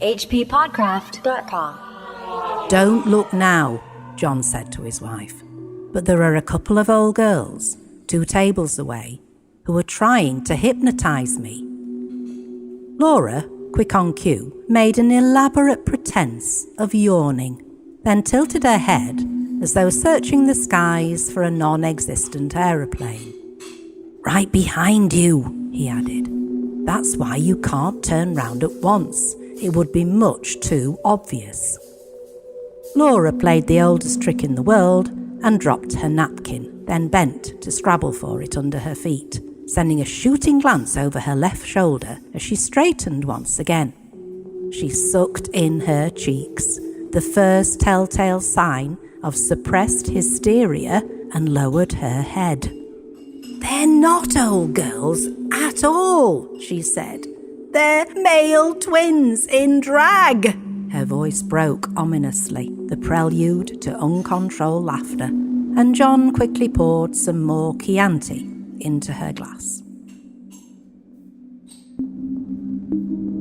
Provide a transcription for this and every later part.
hppodcraft.com. Don't look now, John said to his wife. But there are a couple of old girls, 2 tables away, who are trying to hypnotise me. Laura, quick on cue, made an elaborate pretense of yawning, then tilted her head as though searching the skies for a non-existent aeroplane. Right behind you, he added. That's why you can't turn round at once. It would be much too obvious. Laura played the oldest trick in the world and dropped her napkin, then bent to scrabble for it under her feet, sending a shooting glance over her left shoulder as she straightened once again. She sucked in her cheeks, the first telltale sign of suppressed hysteria, and lowered her head. "They're not old girls at all," she said. "They're male twins in drag." Her voice broke ominously, the prelude to uncontrolled laughter, and John quickly poured some more Chianti into her glass.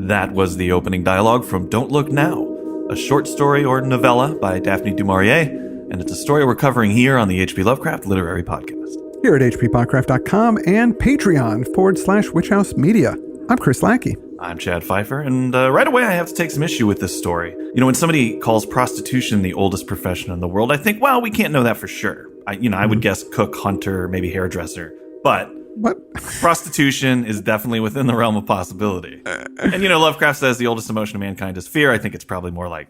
That was the opening dialogue from Don't Look Now, a short story or novella by Daphne du Maurier, and it's a story we're covering here on the H.P. Lovecraft Literary Podcast. Here at hppodcraft.com and Patreon/Witch Media. I'm Chris Lackey. I'm Chad Pfeiffer, and right away I have to take some issue with this story. You know, when somebody calls prostitution the oldest profession in the world, I think, well, we can't know that for sure. I would guess cook, hunter, maybe hairdresser. But what? Prostitution is definitely within the realm of possibility. And, Lovecraft says the oldest emotion of mankind is fear. I think it's probably more like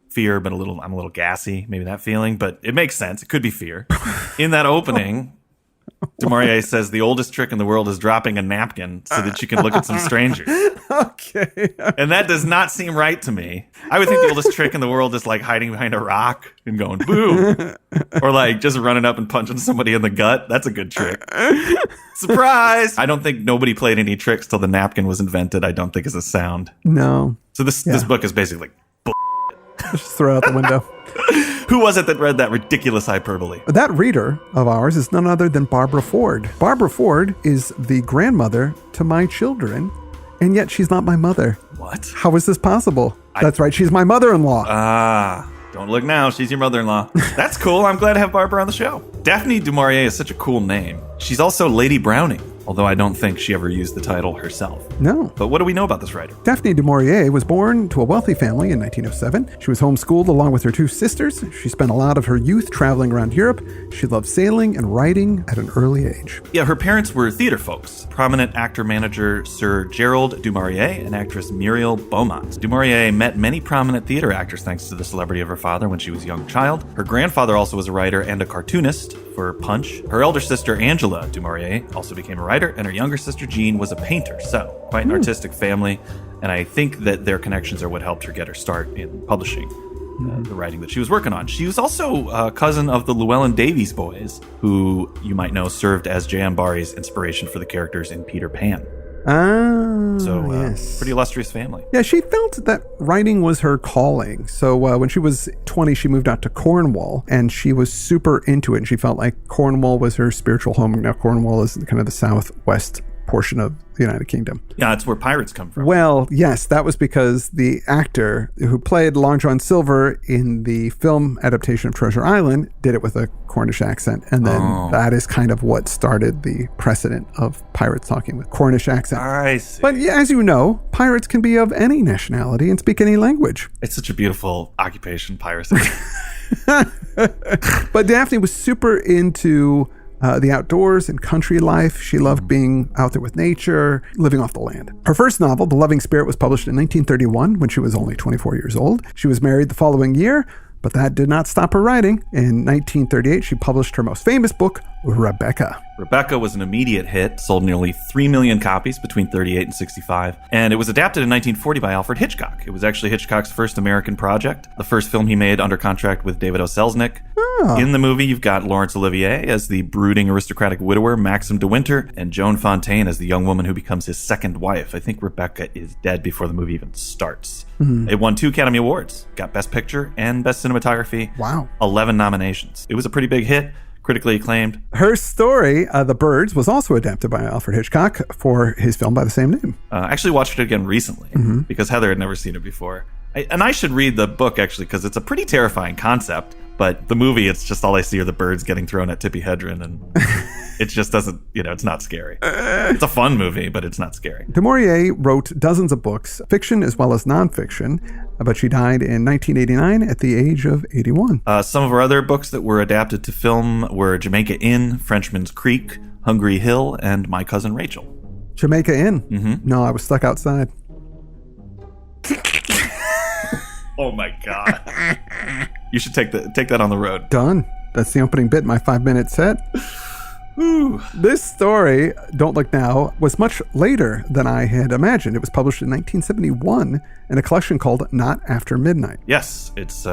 fear, but I'm a little gassy, maybe that feeling. But it makes sense. It could be fear. In that opening, du Maurier says the oldest trick in the world is dropping a napkin so that you can look at some strangers. Okay. And that does not seem right to me. I would think the oldest trick in the world is like hiding behind a rock and going, boo. Or like just running up and punching somebody in the gut. That's a good trick. Surprise! I don't think nobody played any tricks till the napkin was invented. I don't think is a sound. No. So this book is basically like, just throw it out the window. Who was it that read that ridiculous hyperbole? That reader of ours is none other than Barbara Ford. Barbara Ford is the grandmother to my children, and yet she's not my mother. What? How is this possible? That's right, she's my mother-in-law. Don't look now. She's your mother-in-law. That's cool. I'm glad to have Barbara on the show. Daphne du Maurier is such a cool name. She's also Lady Browning, although I don't think she ever used the title herself. No. But what do we know about this writer? Daphne du Maurier was born to a wealthy family in 1907. She was homeschooled along with her 2 sisters. She spent a lot of her youth traveling around Europe. She loved sailing and writing at an early age. Yeah, her parents were theater folks. Prominent actor-manager Sir Gerald du Maurier and actress Muriel Beaumont. Du Maurier met many prominent theater actors thanks to the celebrity of her father when she was a young child. Her grandfather also was a writer and a cartoonist for Punch. Her elder sister Angela du Maurier also became a writer, and her younger sister Jean was a painter. So, quite an artistic family, and I think that their connections are what helped her get her start in publishing the writing that she was working on. She was also a cousin of the Llewellyn Davies boys, who you might know served as J.M. Barrie's inspiration for the characters in Peter Pan. Yes. Pretty illustrious family. Yeah, she felt that writing was her calling. So when she was 20, she moved out to Cornwall, and she was super into it. And she felt like Cornwall was her spiritual home. Now, Cornwall is kind of the southwest portion of the United Kingdom. Yeah, that's where pirates come from. Well, yes, that was because the actor who played Long John Silver in the film adaptation of Treasure Island did it with a Cornish accent. And then that is kind of what started the precedent of pirates talking with Cornish accent. I see. But yeah, as you know, pirates can be of any nationality and speak any language. It's such a beautiful occupation, piracy. But Daphne was super into the outdoors and country life. She loved being out there with nature, living off the land. Her first novel, The Loving Spirit, was published in 1931 when she was only 24 years old. She was married the following year, but that did not stop her writing. In 1938, she published her most famous book, Rebecca. Rebecca was an immediate hit, sold nearly 3 million copies between 38 and 65, and it was adapted in 1940 by Alfred Hitchcock. It was actually Hitchcock's first American project, the first film he made under contract with David O. Selznick. In the movie, you've got Laurence Olivier as the brooding aristocratic widower, Maxim de Winter, and Joan Fontaine as the young woman who becomes his second wife. I think Rebecca is dead before the movie even starts. It won 2 Academy Awards, got Best Picture and Best Cinematography. Wow. 11 nominations. It was a pretty big hit. critically acclaimed. Her story, The Birds, was also adapted by Alfred Hitchcock for his film by the same name. I actually watched it again recently because Heather had never seen it before. And I should read the book, actually, because it's a pretty terrifying concept. But the movie, it's just all I see are the birds getting thrown at Tippi Hedren, and it just doesn't, it's not scary. It's a fun movie, but it's not scary. Du Maurier wrote dozens of books, fiction as well as nonfiction, but she died in 1989 at the age of 81. Some of her other books that were adapted to film were Jamaica Inn, Frenchman's Creek, Hungry Hill, and My Cousin Rachel. Jamaica Inn? No, I was stuck outside. Oh my God. You should take that on the road. Done. That's the opening bit, my 5-minute set. Ooh. This story, Don't Look Now, was much later than I had imagined. It was published in 1971 in a collection called Not After Midnight. Yes, it's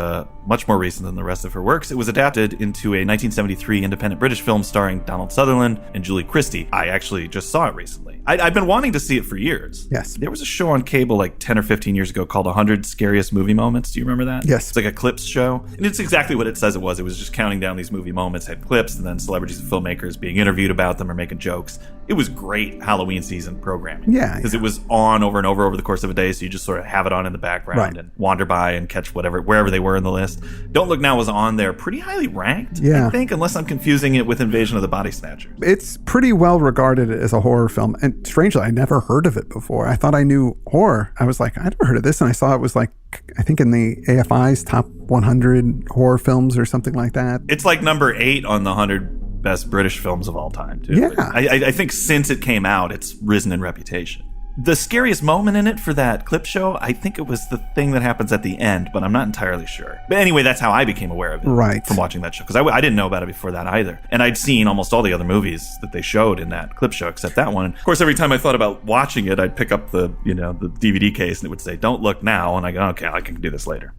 much more recent than the rest of her works. It was adapted into a 1973 independent British film starring Donald Sutherland and Julie Christie. I actually just saw it recently. I've been wanting to see it for years. Yes. There was a show on cable like 10 or 15 years ago called 100 Scariest Movie Moments. Do you remember that? Yes. It's like a clips show. And it's exactly what it says it was. It was just counting down these movie moments, had clips, and then celebrities and filmmakers being interviewed about them or making jokes. It was great Halloween season programming. Yeah. Because it was on over and over the course of a day, so you just sort of have it on in the background and wander by and catch wherever they were in the list. Don't Look Now was on there pretty highly ranked, I think, unless I'm confusing it with Invasion of the Body Snatchers. It's pretty well regarded as a horror film, and strangely, I never heard of it before. I thought I knew horror. I was like, I never heard of this, and I saw it was like, I think in the AFI's top 100 horror films or something like that. It's like number 8 on the 100 best British films of all time, too. Yeah. I think since it came out, it's risen in reputation. The scariest moment in it for that clip show, I think it was the thing that happens at the end, but I'm not entirely sure. But anyway, that's how I became aware of it from watching that show, because I didn't know about it before that either. And I'd seen almost all the other movies that they showed in that clip show, except that one. And of course, every time I thought about watching it, I'd pick up the DVD case, and it would say, "Don't look now," and I go, "Okay, I can do this later."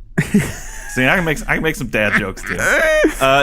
See, I can make some dad jokes too.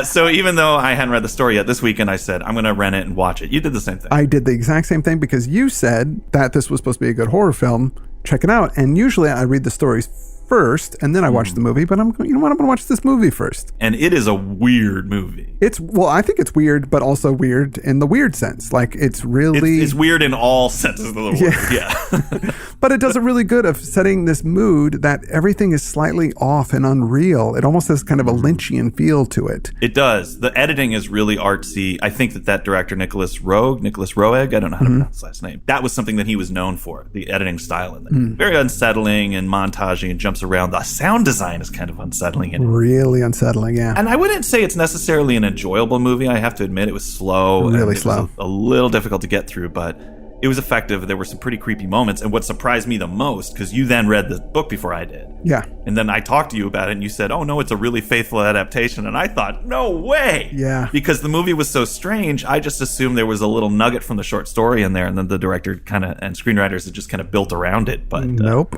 So even though I hadn't read the story yet, this weekend I said, I'm going to rent it and watch it. You did the same thing. I did the exact same thing because you said that this was supposed to be a good horror film. Check it out. And usually I read the stories first and then I watch the movie, but I'm going to watch this movie first. And it is a weird movie. I think it's weird, but also weird in the weird sense. Like it's really... It's weird in all senses of the word. Yeah. But it does a really good of setting this mood that everything is slightly off and unreal. It almost has kind of a Lynchian feel to it. It does. The editing is really artsy. I think that director, Nicholas Roeg, I don't know how to pronounce his last name. That was something that he was known for, the editing style in there. Very unsettling and montaging and jumps around. The sound design is kind of unsettling. Really unsettling, yeah. And I wouldn't say it's necessarily an enjoyable movie. I have to admit it was slow. Really slow. Was a little difficult to get through, but it was effective. There were some pretty creepy moments. And what surprised me the most, because you then read the book before I did. Yeah. And then I talked to you about it and you said, oh no, it's a really faithful adaptation. And I thought, no way. Yeah. Because the movie was so strange, I just assumed there was a little nugget from the short story in there. And then the director and screenwriters had just kind of built around it. But nope.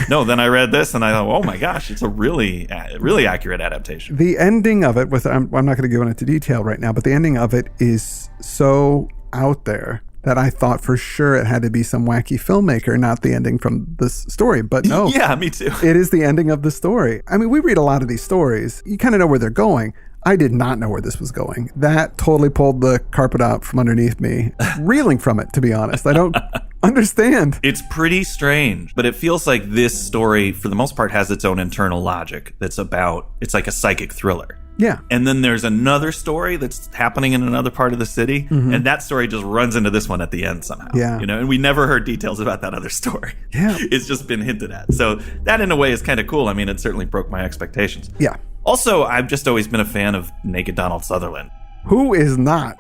No, then I read this and I thought, oh my gosh, it's a really accurate adaptation. The ending of it, I'm not going to go into detail right now, but the ending of it is so out there that I thought for sure it had to be some wacky filmmaker, not the ending from this story. But no. Yeah, me too. It is the ending of the story. I mean, we read a lot of these stories. You kind of know where they're going. I did not know where this was going. That totally pulled the carpet out from underneath me, reeling from it, to be honest. I don't understand. It's pretty strange, but it feels like this story, for the most part, has its own internal logic it's like a psychic thriller. Yeah. And then there's another story that's happening in another part of the city, and that story just runs into this one at the end somehow. Yeah. And we never heard details about that other story. Yeah. It's just been hinted at. So that, in a way, is kind of cool. I mean, it certainly broke my expectations. Yeah. Also, I've just always been a fan of naked Donald Sutherland. Who is not?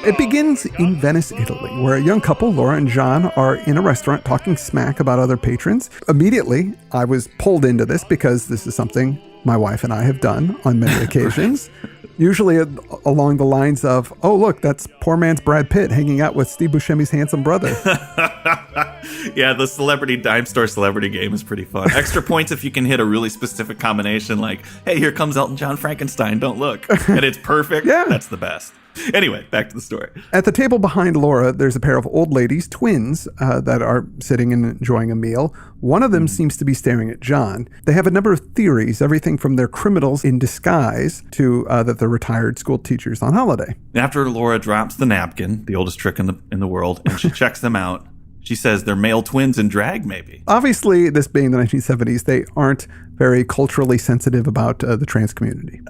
It begins in Venice, Italy, where a young couple, Laura and John, are in a restaurant talking smack about other patrons. Immediately, I was pulled into this because this is something my wife and I have done on many occasions. Usually along the lines of, oh, look, that's poor man's Brad Pitt hanging out with Steve Buscemi's handsome brother. Yeah, the celebrity dime store celebrity game is pretty fun. Extra points if you can hit a really specific combination like, hey, here comes Elton John Frankenstein, don't look. And it's perfect. Yeah. That's the best. Anyway, back to the story. At the table behind Laura, there's a pair of old ladies, twins, that are sitting and enjoying a meal. One of them seems to be staring at John. They have a number of theories, everything from they're criminals in disguise to that they're retired school teachers on holiday. After Laura drops the napkin, the oldest trick in the world, and she checks them out, she says they're male twins in drag, maybe. Obviously, this being the 1970s, they aren't very culturally sensitive about the trans community.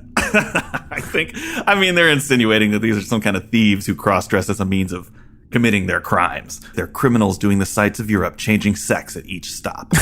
I mean, they're insinuating that these are some kind of thieves who cross-dress as a means of committing their crimes. They're criminals doing the sights of Europe, changing sex at each stop.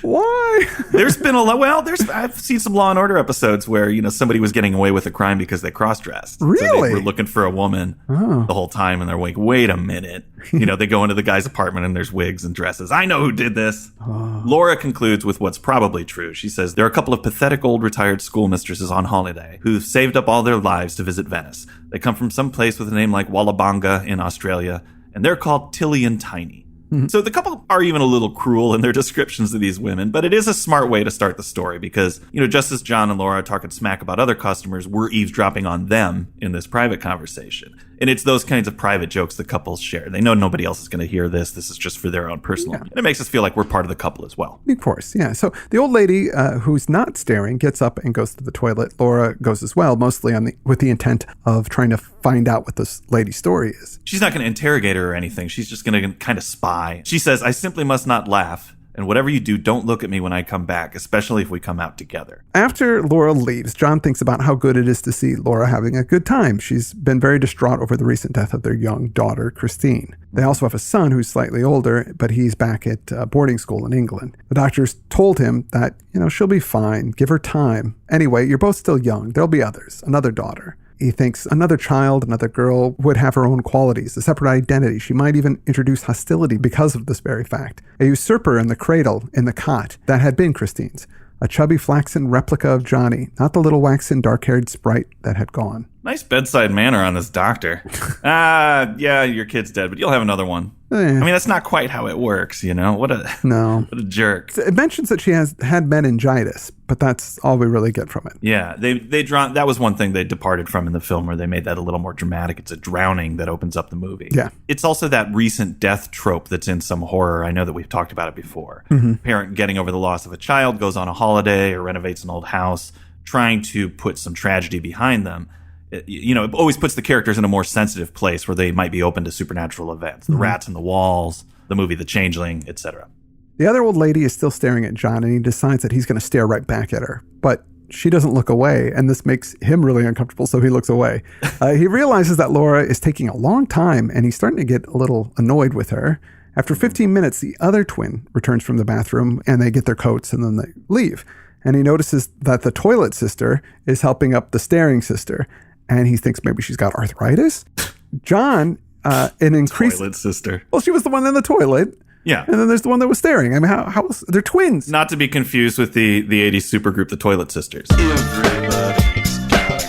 Why? There's been I've seen some Law and Order episodes where, somebody was getting away with a crime because they cross-dressed. Really? So they were looking for a woman the whole time, and they're like, wait a minute. They go into the guy's apartment and there's wigs and dresses. I know who did this. Laura concludes with what's probably true. She says, there are a couple of pathetic old retired schoolmistresses on holiday who've saved up all their lives to visit Venice. They come from some place with a name like Wallabonga in Australia, and they're called Tilly and Tiny. So the couple are even a little cruel in their descriptions of these women, but it is a smart way to start the story because, just as John and Laura are talking smack about other customers, we're eavesdropping on them in this private conversation. And it's those kinds of private jokes the couples share. They know nobody else is going to hear this. This is just for their own personal. Yeah. And it makes us feel like we're part of the couple as well. Of course, yeah. So the old lady who's not staring gets up and goes to the toilet. Laura goes as well, mostly with the intent of trying to find out what this lady's story is. She's not going to interrogate her or anything. She's just going to kind of spy. She says, I simply must not laugh. And whatever you do, don't look at me when I come back, especially if we come out together. After Laura leaves, John thinks about how good it is to see Laura having a good time. She's been very distraught over the recent death of their young daughter, Christine. They also have a son who's slightly older, but he's back at boarding school in England. The doctors told him that, she'll be fine. Give her time. Anyway, you're both still young. There'll be others. Another daughter. He thinks another child, another girl, would have her own qualities, a separate identity. She might even introduce hostility because of this very fact. A usurper in the cradle, in the cot, that had been Christine's. A chubby flaxen replica of Johnny, not the little waxen dark-haired sprite that had gone. Nice bedside manner on this doctor. Yeah, your kid's dead, but you'll have another one. I mean, that's not quite how it works, What a jerk. It mentions that she had meningitis, but that's all we really get from it. Yeah, that was one thing they departed from in the film, where they made that a little more dramatic. It's a drowning that opens up the movie. Yeah. It's also that recent death trope that's in some horror. I know that we've talked about it before. Parent getting over the loss of a child, goes on a holiday or renovates an old house, trying to put some tragedy behind them. It always puts the characters in a more sensitive place where they might be open to supernatural events. The rats in the walls, the movie The Changeling, etc. The other old lady is still staring at John, and he decides that he's going to stare right back at her. But she doesn't look away, and this makes him really uncomfortable, so he looks away. He realizes that Laura is taking a long time, and he's starting to get a little annoyed with her. After 15 minutes, the other twin returns from the bathroom, and they get their coats, and then they leave. And he notices that the toilet sister is helping up the staring sister. And he thinks maybe she's got arthritis. John, Toilet sister. Well, she was the one in the toilet. Yeah. And then there's the one that was staring. I mean, how was, they're twins. Not to be confused with the 80s supergroup, the Toilet Sisters. Everybody's got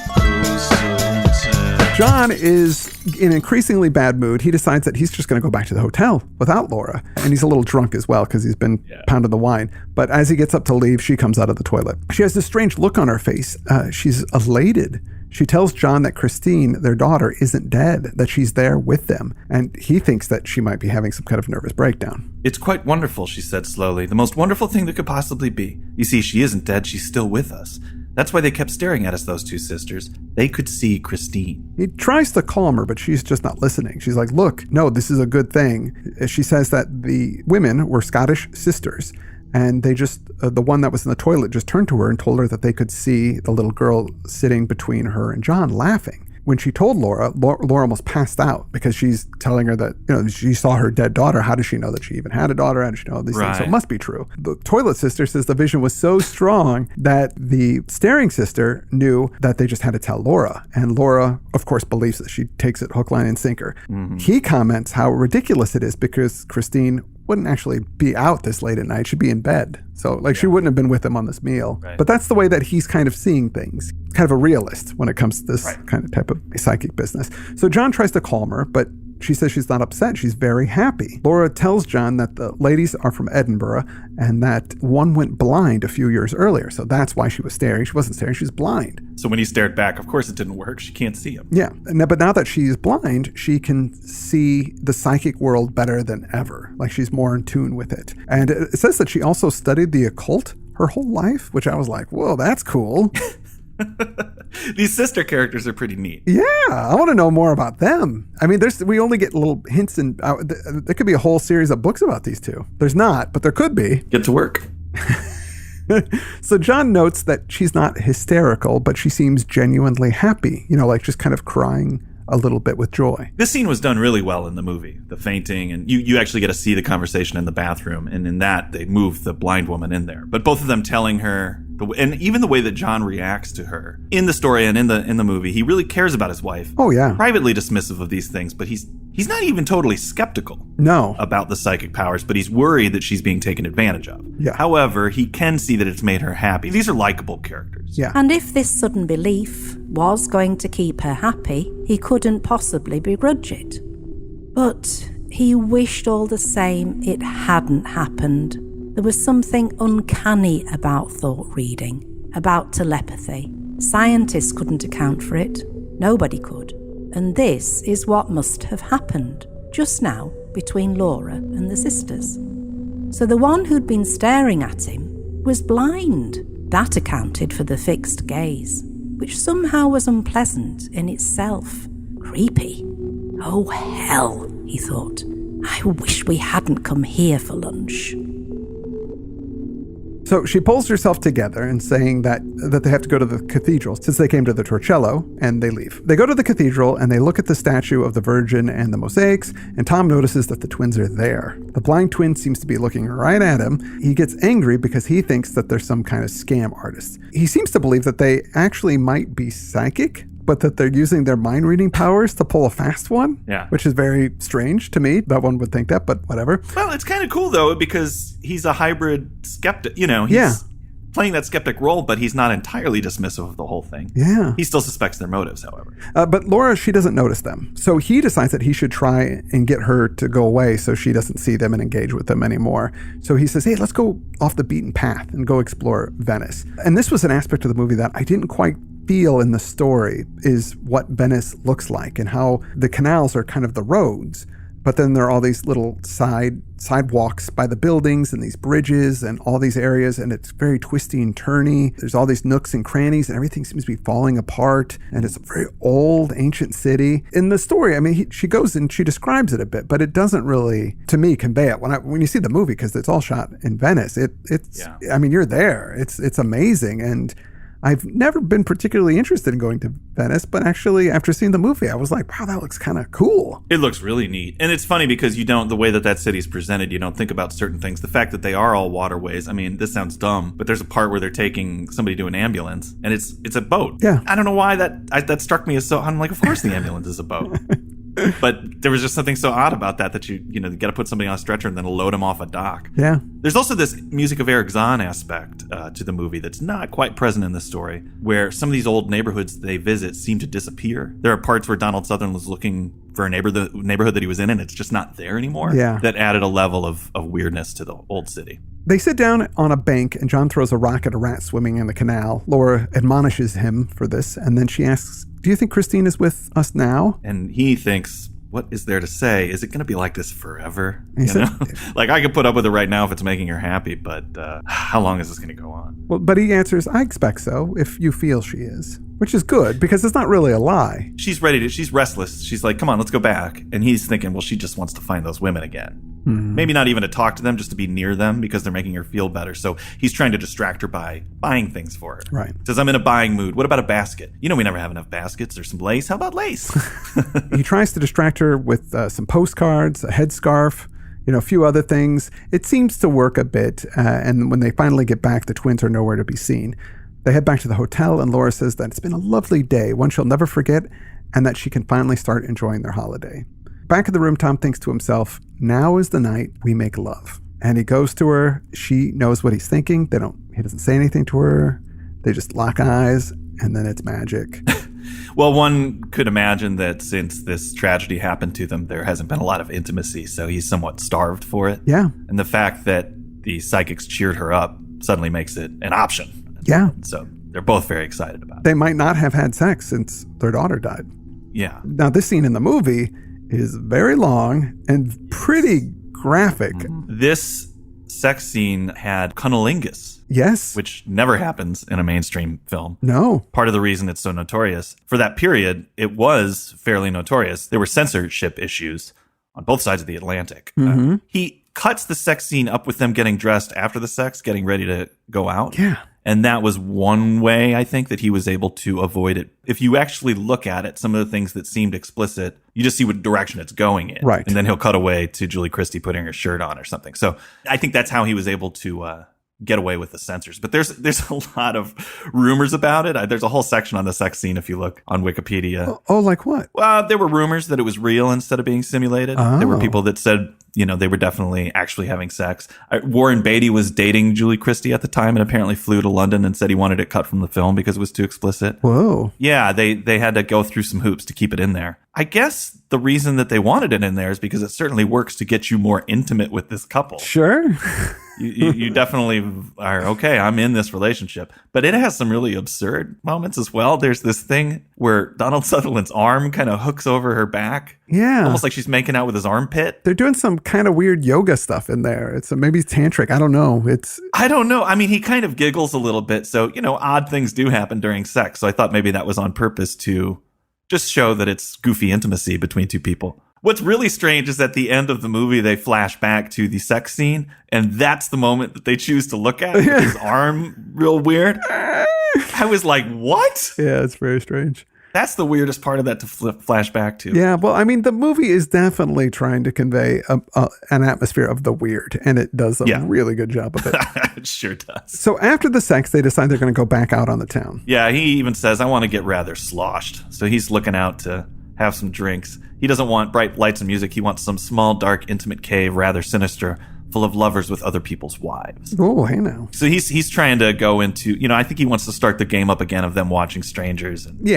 John is in an increasingly bad mood. He decides that he's just going to go back to the hotel without Laura. And he's a little drunk as well because he's been pounding the wine. But as he gets up to leave, she comes out of the toilet. She has this strange look on her face. She's elated. She tells John that Christine, their daughter, isn't dead, that she's there with them. And he thinks that she might be having some kind of nervous breakdown. It's quite wonderful, she said slowly. The most wonderful thing that could possibly be. You see, she isn't dead. She's still with us. That's why they kept staring at us, those two sisters. They could see Christine. He tries to calm her, but she's just not listening. She's like, look, no, this is a good thing. She says that the women were Scottish sisters. And they just, the one that was in the toilet just turned to her and told her that they could see the little girl sitting between her and John laughing. When she told Laura almost passed out because she's telling her that, she saw her dead daughter. How does she know that she even had a daughter? How does she know these things? So it must be true. The toilet sister says the vision was so strong that the staring sister knew that they just had to tell Laura. And Laura, of course, believes that. She takes it hook, line, and sinker. Mm-hmm. He comments how ridiculous it is because Christine wouldn't actually be out this late at night. She'd be in bed. So she wouldn't have been with him on this meal. Right. But that's the way that he's kind of seeing things. Kind of a realist when it comes to this kind of type of psychic business. So John tries to calm her, but she says she's not upset. She's very happy. Laura tells John that the ladies are from Edinburgh and that one went blind a few years earlier. So that's why she was staring. She wasn't staring. She was blind. So when he stared back, of course it didn't work. She can't see him. Yeah. But now that she's blind, she can see the psychic world better than ever. Like she's more in tune with it. And it says that she also studied the occult her whole life, which I was like, whoa, that's cool. These sister characters are pretty neat. Yeah, I want to know more about them. I mean, we only get little hints, and there could be a whole series of books about these two. There's not, but there could be. Get to work. So John notes that she's not hysterical, but she seems genuinely happy, like just kind of crying a little bit with joy. This scene was done really well in the movie, the fainting, and you actually get to see the conversation in the bathroom, and in that they move the blind woman in there. But both of them telling her, and even the way that John reacts to her in the story and in the movie, he really cares about his wife. Oh yeah, privately dismissive of these things, but he's not even totally skeptical. No, about the psychic powers, but he's worried that she's being taken advantage of. Yeah. However, he can see that it's made her happy. These are likable characters. Yeah. And if this sudden belief was going to keep her happy, he couldn't possibly begrudge it. But he wished all the same it hadn't happened. There was something uncanny about thought reading, about telepathy. Scientists couldn't account for it. Nobody could. And this is what must have happened just now between Laura and the sisters. So the one who'd been staring at him was blind. That accounted for the fixed gaze, which somehow was unpleasant in itself. Creepy. Oh, hell, he thought. I wish we hadn't come here for lunch. So she pulls herself together and saying that they have to go to the cathedral since they came to the Torcello, and they leave. They go to the cathedral and they look at the statue of the Virgin and the mosaics, and Tom notices that the twins are there. The blind twin seems to be looking right at him. He gets angry because he thinks that they're some kind of scam artist. He seems to believe that they actually might be psychic, but that they're using their mind reading powers to pull a fast one. Yeah. Which is very strange to me. That one would think that, but whatever. Well, it's kind of cool, though, because he's a hybrid skeptic. He's playing that skeptic role, but he's not entirely dismissive of the whole thing. Yeah. He still suspects their motives, however. But Laura, she doesn't notice them. So he decides that he should try and get her to go away so she doesn't see them and engage with them anymore. So he says, hey, let's go off the beaten path and go explore Venice. And this was an aspect of the movie that I didn't quite feel in the story, is what Venice looks like and how the canals are kind of the roads, but then there are all these little sidewalks by the buildings and these bridges and all these areas, and it's very twisty and turny. There's all these nooks and crannies and everything seems to be falling apart, and it's a very old ancient city. In the story, I mean, she goes and she describes it a bit, but it doesn't really, to me, convey it. When you see the movie, because it's all shot in Venice, I mean, you're there. It's amazing. And I've never been particularly interested in going to Venice, but actually after seeing the movie, I was like, wow, that looks kind of cool. It looks really neat. And it's funny because the way that city's presented, you don't think about certain things. The fact that they are all waterways. I mean, this sounds dumb, but there's a part where they're taking somebody to an ambulance and it's a boat. Yeah. I don't know why that struck me as so, I'm like, of course the ambulance is a boat. But there was just something so odd about that you got to put somebody on a stretcher and then load them off a dock. Yeah. There's also this music of Eric Zahn aspect to the movie that's not quite present in the story, where some of these old neighborhoods they visit seem to disappear. There are parts where Donald Sutherland was looking for a neighborhood that he was in, and it's just not there anymore. Yeah. That added a level of weirdness to the old city. They sit down on a bank, and John throws a rock at a rat swimming in the canal. Laura admonishes him for this, and then she asks, do you think Christine is with us now? And he thinks, what is there to say? Is it going to be like this forever? Said, Like, I could put up with it right now if it's making her happy, but how long is this going to go on? Well, but he answers, I expect so, if you feel she is. Which is good, because it's not really a lie. She's restless. She's like, come on, let's go back. And he's thinking, well, she just wants to find those women again. Mm-hmm. Maybe not even to talk to them, just to be near them because they're making her feel better. So he's trying to distract her by buying things for her. Right. Says, I'm in a buying mood. What about a basket? We never have enough baskets. There's some lace. How about lace? He tries to distract her with some postcards, a headscarf, a few other things. It seems to work a bit. And when they finally get back, the twins are nowhere to be seen. They head back to the hotel, and Laura says that it's been a lovely day, one she'll never forget, and that she can finally start enjoying their holiday. Back in the room, Tom thinks to himself, now is the night we make love. And he goes to her. She knows what he's thinking. He doesn't say anything to her. They just lock eyes, and then it's magic. Well, one could imagine that since this tragedy happened to them, there hasn't been a lot of intimacy, so he's somewhat starved for it. Yeah. And the fact that the psychics cheered her up suddenly makes it an option. Yeah. So they're both very excited about it. They might not have had sex since their daughter died. Yeah. Now, this scene in the movie is very long and pretty graphic. This sex scene had cunnilingus, Yes. which never happens in a mainstream film. No. Part of the reason it's so notorious. For that period, it was fairly notorious. There were censorship issues on both sides of the Atlantic. He cuts the sex scene up with them getting dressed after the sex, getting ready to go out. Yeah. And that was one way, I think, that he was able to avoid it. If you actually look at it, some of the things that seemed explicit, you just see what direction it's going in. Right. And then he'll cut away to Julie Christie putting her shirt on or something. So I think that's how he was able to get away with the censors. But there's a lot of rumors about it. There's a whole section on the sex scene if you look on Wikipedia. Oh, like what? Well, there were rumors that it was real instead of being simulated. There were people that said, they were definitely actually having sex. Warren Beatty was dating Julie Christie at the time and apparently flew to London and said he wanted it cut from the film because it was too explicit. Whoa. Yeah, they had to go through some hoops to keep it in there. I guess the reason that they wanted it in there is because it certainly works to get you more intimate with this couple. Sure. You definitely are, okay, I'm in this relationship. But it has some really absurd moments as well. There's this thing where Donald Sutherland's arm kind of hooks over her back. Yeah. Almost like she's making out with his armpit. They're doing some kind of weird yoga stuff in there. It's maybe tantric. I don't know. I don't know. I mean, he kind of giggles a little bit. So, odd things do happen during sex. So I thought maybe that was on purpose to just show that it's goofy intimacy between two people. What's really strange is at the end of the movie, they flash back to the sex scene, and that's the moment that they choose to look at with his arm real weird. I was like, what? Yeah, it's very strange. That's the weirdest part of that to flash back to. Yeah, well, I mean, the movie is definitely trying to convey an atmosphere of the weird, and it does a really good job of it. It sure does. So after the sex, they decide they're going to go back out on the town. Yeah, he even says, I want to get rather sloshed. So he's looking out to have some drinks. He doesn't want bright lights and music. He wants some small, dark, intimate cave, rather sinister, full of lovers with other people's wives. Oh, hey now. So he's trying to go into, I think he wants to start the game up again of them watching strangers and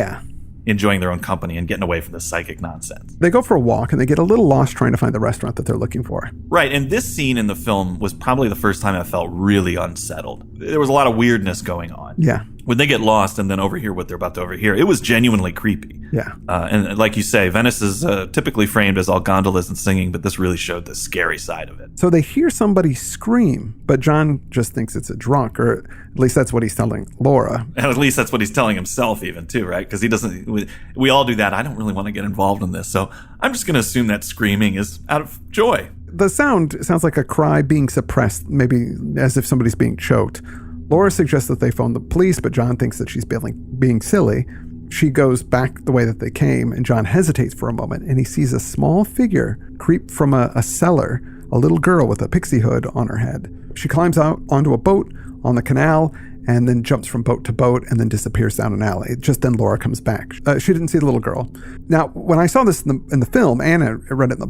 enjoying their own company and getting away from the psychic nonsense. They go for a walk and they get a little lost trying to find the restaurant that they're looking for. Right, and this scene in the film was probably the first time I felt really unsettled. There was a lot of weirdness going on. Yeah. When they get lost and then overhear what they're about to overhear, it was genuinely creepy. Yeah. And like you say, Venice is typically framed as all gondolas and singing, but this really showed the scary side of it. So they hear somebody scream, but John just thinks it's a drunk, or at least that's what he's telling Laura. And at least that's what he's telling himself even too, right? Because he doesn't, we all do that. I don't really want to get involved in this. So I'm just going to assume that screaming is out of joy. The sound sounds like a cry being suppressed, maybe as if somebody's being choked. Laura suggests that they phone the police, but John thinks that she's being silly. She goes back the way that they came, and John hesitates for a moment, and he sees a small figure creep from a cellar, a little girl with a pixie hood on her head. She climbs out onto a boat on the canal, and then jumps from boat to boat, and then disappears down an alley. Just then Laura comes back. She didn't see the little girl. Now, when I saw this in the film, and I read it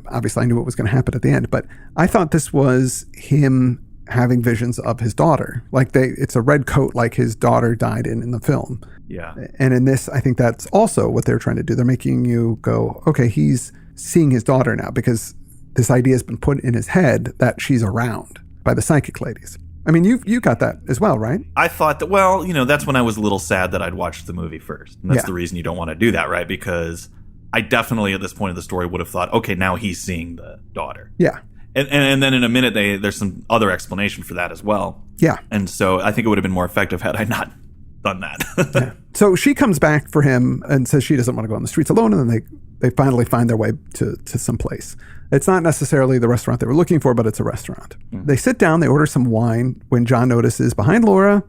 obviously I knew what was going to happen at the end, but I thought this was him having visions of his daughter. Like it's a red coat like his daughter died in the film. Yeah. And in this, I think that's also what they're trying to do. They're making you go, okay, he's seeing his daughter now because this idea has been put in his head that she's around by the psychic ladies. I mean, you got that as well, right? I thought that, that's when I was a little sad that I'd watched the movie first. And that's the reason you don't want to do that, right? Because I definitely at this point of the story would have thought, okay, now he's seeing the daughter. Yeah. And then in a minute, there's some other explanation for that as well. Yeah. And so I think it would have been more effective had I not done that. Yeah. So she comes back for him and says she doesn't want to go on the streets alone. And then they finally find their way to some place. It's not necessarily the restaurant they were looking for, but it's a restaurant. Mm. They sit down, they order some wine when John notices behind Laura,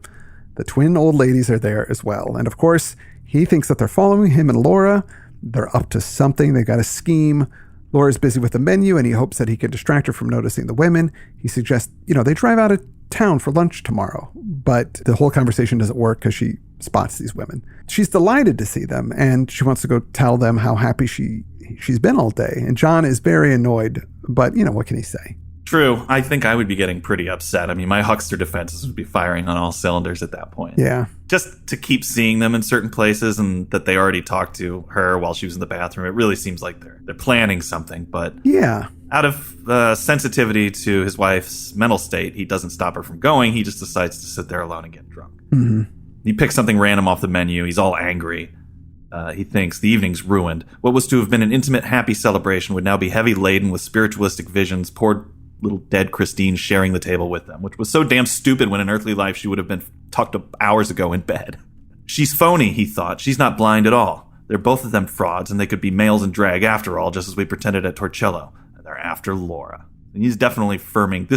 the twin old ladies are there as well. And of course, he thinks that they're following him and Laura. They're up to something. They got a scheme. Laura's busy with the menu, and he hopes that he can distract her from noticing the women. He suggests, they drive out of town for lunch tomorrow. But the whole conversation doesn't work because she spots these women. She's delighted to see them, and she wants to go tell them how happy she's been all day. And John is very annoyed, but what can he say? True. I think I would be getting pretty upset. I mean, my huckster defenses would be firing on all cylinders at that point. Yeah. Just to keep seeing them in certain places and that they already talked to her while she was in the bathroom, it really seems like they're planning something. But Yeah. out of sensitivity to his wife's mental state, he doesn't stop her from going. He just decides to sit there alone and get drunk. Mm-hmm. He picks something random off the menu. He's all angry. He thinks the evening's ruined. What was to have been an intimate, happy celebration would now be heavy laden with spiritualistic visions. Poor little dead Christine sharing the table with them, which was so damn stupid when in earthly life she would have been tucked up hours ago in bed. She's phony, he thought. She's not blind at all. They're both of them frauds, and they could be males in drag after all, just as we pretended at Torcello. And they're after Laura. And he's definitely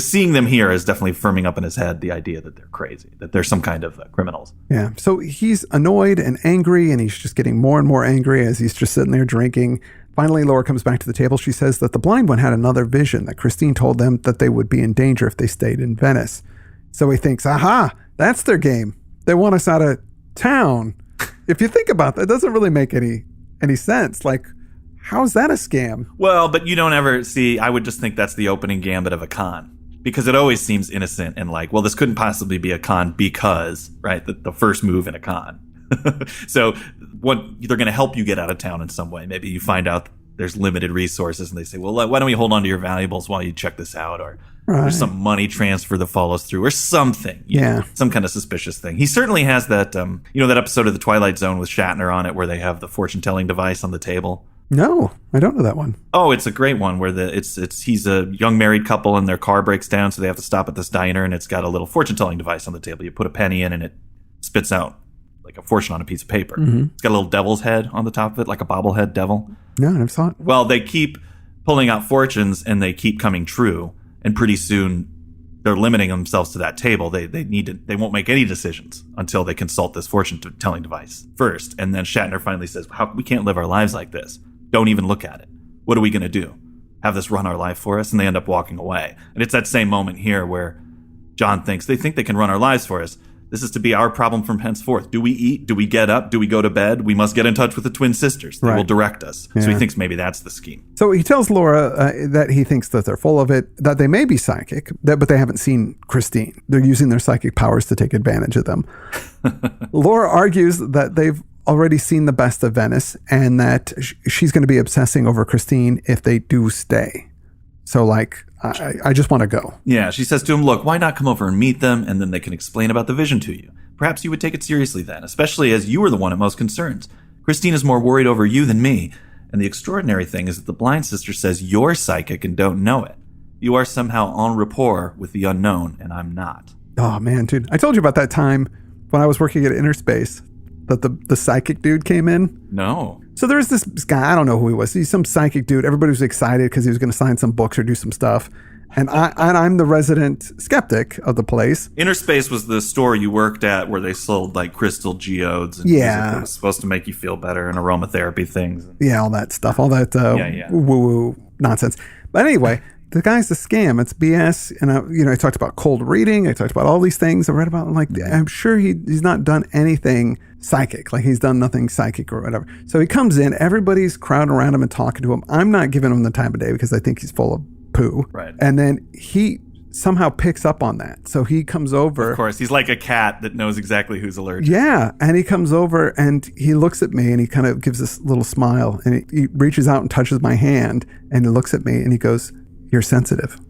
seeing them here is definitely firming up in his head the idea that they're crazy, that they're some kind of criminals. Yeah. So he's annoyed and angry, and he's just getting more and more angry as he's just sitting there drinking. Finally, Laura comes back to the table. She says that the blind one had another vision, that Christine told them that they would be in danger if they stayed in Venice. So he thinks, aha, that's their game. They want us out of town. If you think about that, it doesn't really make any sense. Like, how is that a scam? Well, but you don't ever see, I would just think that's the opening gambit of a con. Because it always seems innocent and like, well, this couldn't possibly be a con because, right, the first move in a con. So they're going to help you get out of town in some way. Maybe you find out there's limited resources and they say, well, why don't we hold on to your valuables while you check this out? Or there's some money transfer that follows through or something. Yeah. Some kind of suspicious thing. He certainly has that, that episode of The Twilight Zone with Shatner on it where they have the fortune-telling device on the table. No, I don't know that one. Oh, it's a great one where he's a young married couple and their car breaks down, so they have to stop at this diner and it's got a little fortune-telling device on the table. You put a penny in and it spits out like a fortune on a piece of paper. Mm-hmm. It's got a little devil's head on the top of it, like a bobblehead devil. No, I never saw it. Well, they keep pulling out fortunes and they keep coming true. And pretty soon they're limiting themselves to that table. They won't make any decisions until they consult this fortune-telling device first. And then Shatner finally says, we can't live our lives like this. Don't even look at it. What are we going to do? Have this run our life for us? And they end up walking away. And it's that same moment here where John thinks they can run our lives for us. This is to be our problem from henceforth. Do we eat? Do we get up? Do we go to bed? We must get in touch with the twin sisters. They will direct us. Yeah. So he thinks maybe that's the scheme. So he tells Laura that he thinks that they're full of it, that they may be psychic, but they haven't seen Christine. They're using their psychic powers to take advantage of them. Laura argues that they've already seen the best of Venice and that she's going to be obsessing over Christine if they do stay. So like, I just want to go. Yeah, she says to him, look, why not come over and meet them and then they can explain about the vision to you. Perhaps you would take it seriously then, especially as you are the one at most concerns. Christine is more worried over you than me. And the extraordinary thing is that the blind sister says you're psychic and don't know it. You are somehow en rapport with the unknown and I'm not. Oh man, dude. I told you about that time when I was working at Interspace that the psychic dude came in. No. So there was this guy, I don't know who he was. He's some psychic dude. Everybody was excited because he was going to sign some books or do some stuff. And I'm the resident skeptic of the place. Interspace was the store you worked at where they sold like crystal geodes and music that was supposed to make you feel better and aromatherapy things. Yeah, all that stuff, all that woo-woo nonsense. But anyway, the guy's a scam. It's BS. And I talked about cold reading. I talked about all these things. I read about like I'm sure he's not done anything psychic. Like he's done nothing psychic or whatever. So he comes in. Everybody's crowding around him and talking to him. I'm not giving him the time of day because I think he's full of poo. Right. And then he somehow picks up on that. So he comes over. Of course, he's like a cat that knows exactly who's allergic. Yeah. And he comes over and he looks at me and he kind of gives this little smile and he reaches out and touches my hand and he looks at me and he goes, "You're sensitive."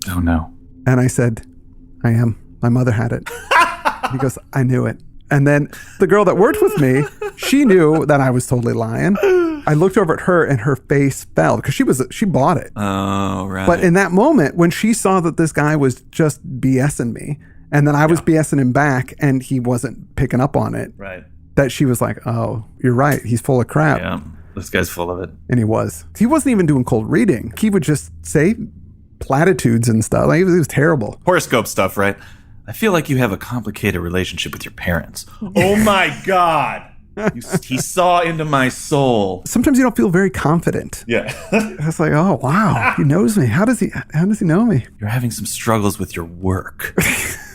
Oh no. And I said, "I am. My mother had it." He goes, "I knew it." And then the girl that worked with me, she knew that I was totally lying. I looked over at her and her face fell because she bought it. Oh, right. But in that moment, when she saw that this guy was just BSing me and then I was BSing him back and he wasn't picking up on it, right? That she was like, "Oh, you're right. He's full of crap." Yeah, this guy's full of it. And he was. He wasn't even doing cold reading. He would just say platitudes and stuff. Like, it was terrible. Horoscope stuff, right? I feel like you have a complicated relationship with your parents. Oh my God. He saw into my soul. Sometimes you don't feel very confident. Yeah. It's like, oh, wow, he knows me. How does he know me? You're having some struggles with your work.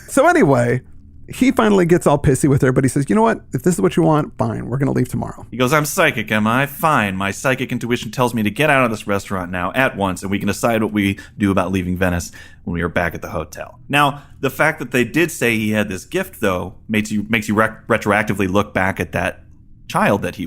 So anyway, He finally gets all pissy with her, but he says, you know what? If this is what you want, fine. We're going to leave tomorrow. He goes, I'm psychic, am I? Fine. My psychic intuition tells me to get out of this restaurant now at once, and we can decide what we do about leaving Venice when we are back at the hotel. Now, the fact that they did say he had this gift, though, makes you retroactively look back at that child that he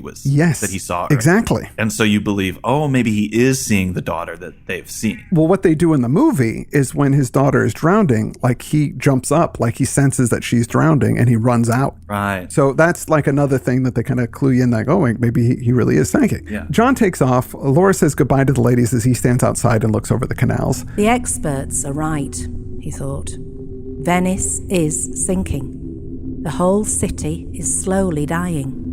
saw. Right? Exactly. And so you believe, oh, maybe he is seeing the daughter that they've seen. Well, what they do in the movie is when his daughter is drowning, like he jumps up, like he senses that she's drowning and he runs out. Right. So that's like another thing that they kind of clue you in, like, oh, maybe he really is psychic. Yeah. John takes off. Laura says goodbye to the ladies as he stands outside and looks over the canals. The experts are right, he thought. Venice is sinking. The whole city is slowly dying.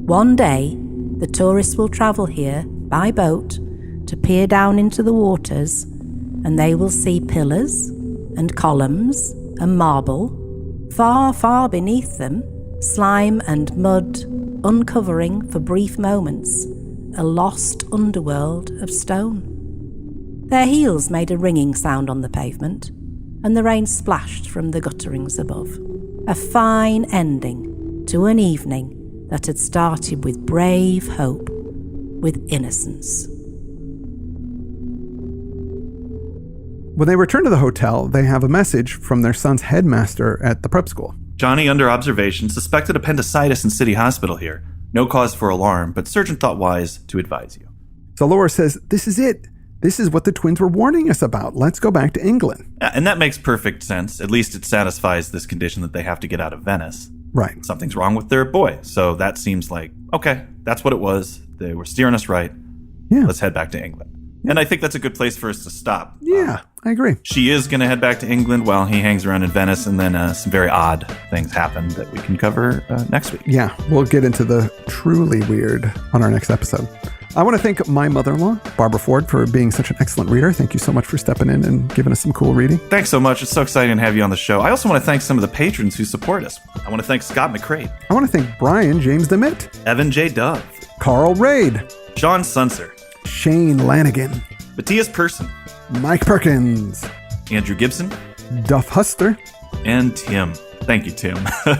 One day, the tourists will travel here by boat to peer down into the waters, and they will see pillars and columns and marble. Far, far beneath them, slime and mud, uncovering for brief moments a lost underworld of stone. Their heels made a ringing sound on the pavement, and the rain splashed from the gutterings above. A fine ending to an evening that had started with brave hope, with innocence. When they return to the hotel, they have a message from their son's headmaster at the prep school. Johnny, under observation, suspected appendicitis in City Hospital here. No cause for alarm, but surgeon thought wise to advise you. So Laura says, this is it. This is what the twins were warning us about. Let's go back to England. Yeah, and that makes perfect sense. At least it satisfies this condition that they have to get out of Venice. Right. Something's wrong with their boy. So that seems like, okay, that's what it was. They were steering us right. Yeah. Let's head back to England. And I think that's a good place for us to stop. Yeah, I agree. She is going to head back to England while he hangs around in Venice, and then some very odd things happen that we can cover next week. Yeah, we'll get into the truly weird on our next episode. I want to thank my mother-in-law, Barbara Ford, for being such an excellent reader. Thank you so much for stepping in and giving us some cool reading. Thanks so much. It's so exciting to have you on the show. I also want to thank some of the patrons who support us. I want to thank Scott McCrate. I want to thank Brian James DeMitt, Evan J. Dove, Carl Raid, Sean Sunser, Shane Lanigan, Matthias Person, Mike Perkins, Andrew Gibson, Duff Huster, and Tim. Thank you, Tim,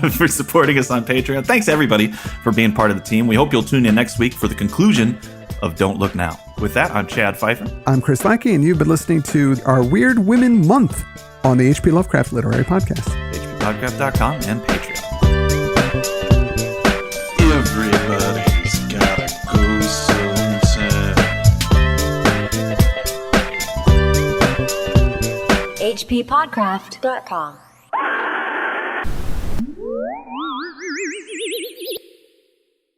for supporting us on Patreon. Thanks, everybody, for being part of the team. We hope you'll tune in next week for the conclusion of Don't Look Now. With that, I'm Chad Pfeiffer. I'm Chris Lackey, and you've been listening to our Weird Women Month on the H.P. Lovecraft Literary Podcast. hppodcraft.com and Patreon. Everybody's gotta go sometime. hppodcraft.com